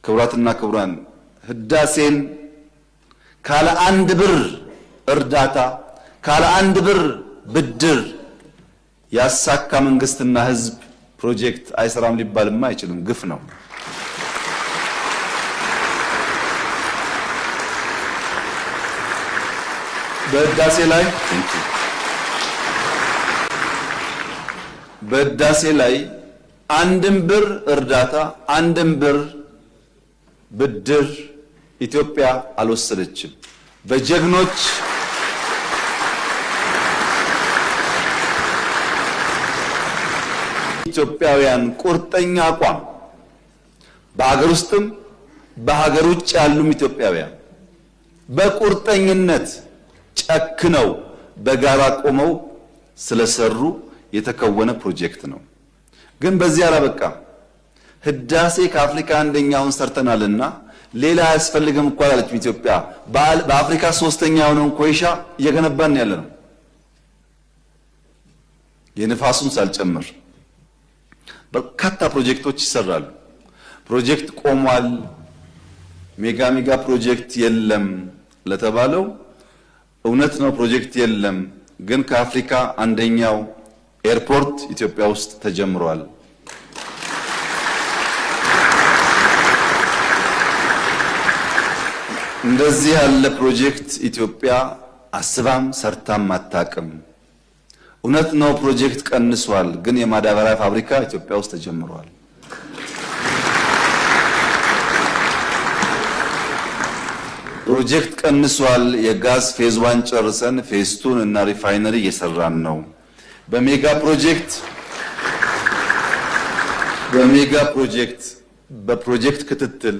ክቡራትና ክቡራን ህዳሴን ካለ አንድ ብር እርዳታ ካለ አንድ ብር ብድር ያሳካ መንግስትና ህዝብ ፕሮጀክት አይሰራም ሊባልማ አይችልም። ግፍ ነው። በህዳሴ ላይ አንድም ብር እርዳታ አንድም ብር ብድር ኢትዮጵያ አልወሰደችም። በጀግኖች ኢትዮጵያውያን ቁርጠኛ አቋም በሀገር ውስጥም በሀገር ውጭ ያሉም ኢትዮጵያውያን በቁርጠኝነት ጨክነው በጋራ ቆመው ስለሰሩ የተከወነ ፕሮጀክት ነው። ግን በዚህ አላበቃም። ህዳሴ ከአፍሪካ አንደኛውን ሰርተናልና ሌላ አያስፈልግም እኮ አለች ኢትዮጵያ። በአፍሪካ ሶስተኛ የሆነውን ኮይሻ እየገነባን ያለነው የንፋሱን ሳልጨምር በርካታ ፕሮጀክቶች ይሰራሉ። ፕሮጀክት ቆሟል፣ ሜጋ ፕሮጀክት የለም ለተባለው እውነት ነው። ፕሮጀክት የለም፣ ግን ከአፍሪካ አንደኛው ኤርፖርት ኢትዮጵያ ውስጥ ተጀምሯል። እንደዚህ ያለ ፕሮጀክት ኢትዮጵያ አስባም ሰርታም አታውቅም። እውነት ነው ፕሮጀክት ቀንሷል፣ ግን የማዳበሪያ ፋብሪካ ኢትዮጵያ ውስጥ ተጀምሯል። ፕሮጀክት ቀንሷል። የጋዝ ፌዝ 1 ጨርሰን ፌዝ 2 እና ሪፋይነሪ እየሰራን ነው። በሜጋ ፕሮጀክት በፕሮጀክት ክትትል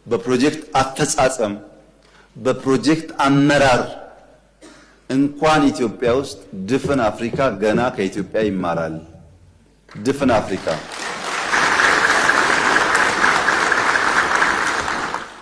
በፕሮጀክት አፈጻጸም በፕሮጀክት አመራር እንኳን ኢትዮጵያ ውስጥ ድፍን አፍሪካ ገና ከኢትዮጵያ ይማራል። ድፍን አፍሪካ